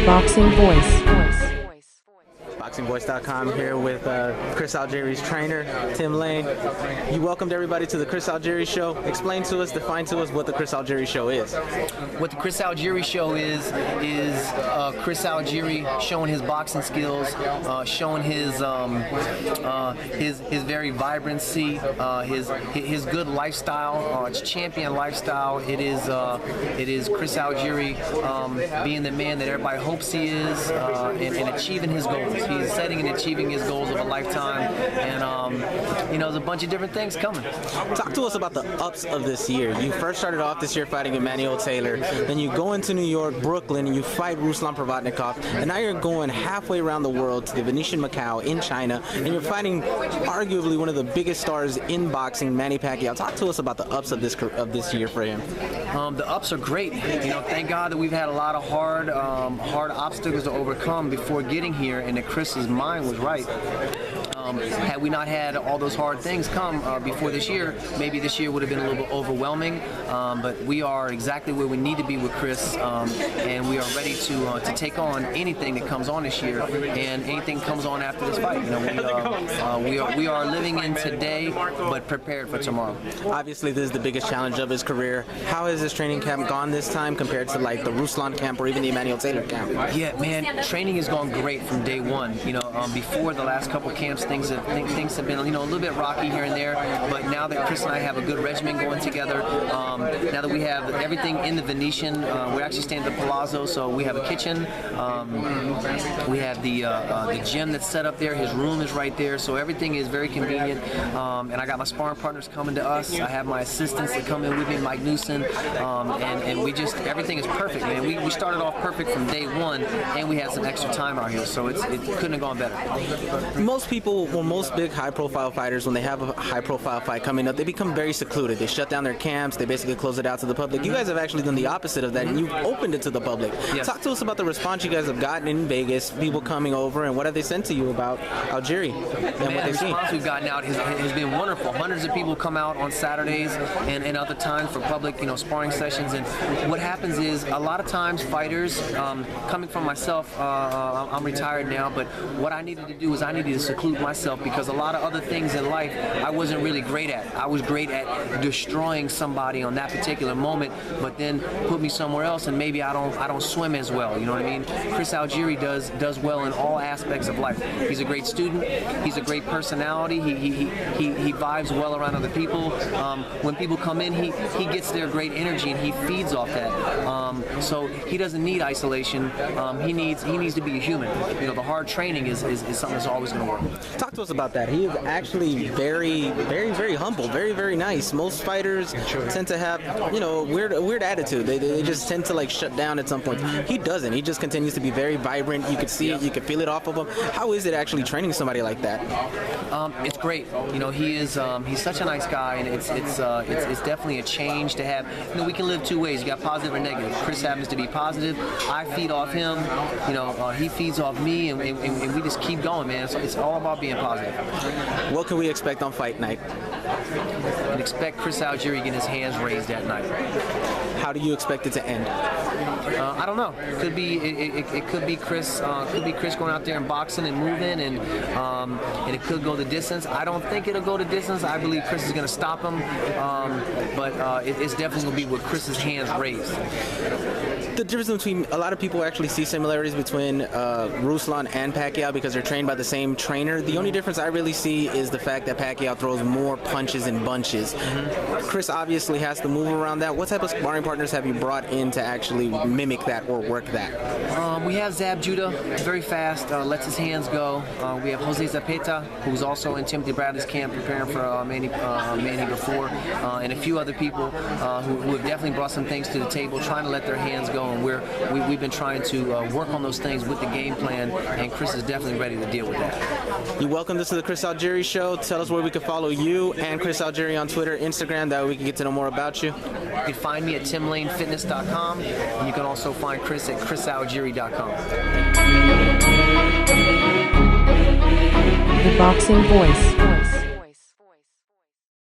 Boxing Voice. BoxingVoice.com here with Chris Algieri's trainer, Tim Lane. You welcomed everybody to the Chris Algieri Show. Explain to us, define to us what the Chris Algieri Show is. What the Chris Algieri Show is Chris Algieri showing his boxing skills, showing his very vibrancy, his good lifestyle, his champion lifestyle. It is Chris Algieri being the man that everybody hopes he is, and achieving his goals. He's setting and achieving his goals of a lifetime, and there's a bunch of different things coming. Talk to us about the ups of this year. You first started off this year fighting Manny Taylor, then you go into New York, Brooklyn, and you fight Ruslan Provodnikov, and now you're going halfway around the world to the Venetian Macau in China, and you're fighting arguably one of the biggest stars in boxing, Manny Pacquiao. Talk to us about the ups of this year for him. The ups are great. Thank God that we've had a lot of hard obstacles to overcome before getting here, and that Chris's mind was right. Had we not had all those hard things come before this year, maybe this year would have been a little bit overwhelming. But we are exactly where we need to be with Chris, and we are ready to take on anything that comes on this year, and anything comes on after this fight. We are living in today, but prepared for tomorrow. Obviously, this is the biggest challenge of his career. How has his training camp gone this time compared to like the Ruslan camp or even the Manny Taylor camp? Yeah, man, training has gone great from day one. Before the last couple camps, things have been a little bit rocky here and there, but now that Chris and I have a good regimen going together, now that we have everything in the Venetian, we're actually staying at the Palazzo, so we have a kitchen, we have the gym that's set up there, his room is right there, so everything is very convenient, and I got my sparring partners coming to us, I have my assistants that come in with me, Mike Newson, and we just, everything is perfect, man. We started off perfect from day one, and we had some extra time out here, so it couldn't have gone better. Most people, most big high-profile fighters, when they have a high-profile fight coming up, they become very secluded. They shut down their camps. They basically close it out to the public. You guys have actually done the opposite of that, and you've opened it to the public. Yes. Talk to us about the response you guys have gotten in Vegas, people coming over, and what have they said to you about Algieri and what they've seen? The response we've gotten out has been wonderful. Hundreds of people come out on Saturdays and other times for public, sparring sessions. And what happens is a lot of times fighters, coming from myself, I'm retired now, but what I needed to do is I needed to seclude myself because a lot of other things in life I wasn't really great at. I was great at destroying somebody on that particular moment, but then put me somewhere else and maybe I don't swim as well. You know what I mean? Chris Algieri does well in all aspects of life. He's a great student. He's a great personality. He vibes well around other people. When people come in, he gets their great energy and he feeds off that. So he doesn't need isolation. He needs to be a human. The hard training is something that's always going to work. Talk to us about that. He is actually very, very, very humble, very, very nice. Most fighters tend to have, a weird attitude. They just tend to shut down at some point. He doesn't. He just continues to be very vibrant. You could see it. You could feel it off of him. How is it actually training somebody like that? It's great. He's such a nice guy, and it's definitely a change to have. We can live two ways. You got positive or negative. Chris happens to be positive. I feed off him. He feeds off me, and we just keep going, man. It's all about being positive. What can we expect on fight night? And expect Chris Algieri getting his hands raised that night. How do you expect it to end? I don't know. It could be Chris. Could be Chris going out there and boxing and moving, and it could go the distance. I don't think it'll go the distance. I believe Chris is going to stop him, but it's definitely going to be with Chris's hands raised. The difference between a lot of people actually see similarities between Ruslan and Pacquiao because they're trained by the same trainer. The only difference I really see is the fact that Pacquiao throws more punches and bunches. Mm-hmm. Chris obviously has to move around that. What type of sparring partners have you brought in to actually mimic that or work that? We have Zab Judah, very fast, lets his hands go. We have Jose Zapeta, who's also in Timothy Bradley's camp preparing for Manny before, and a few other people who have definitely brought some things to the table, trying to let their hands go. And we've been trying to work on those things with the game plan, and Chris is definitely ready to deal with that. You welcome us to the Chris Algieri Show. Tell us where we can follow you and Chris Algieri on Twitter, Instagram, that way we can get to know more about you. You can find me at timlanefitness.com, and you can also find Chris at chrisalgieri.com. The Boxing Voice.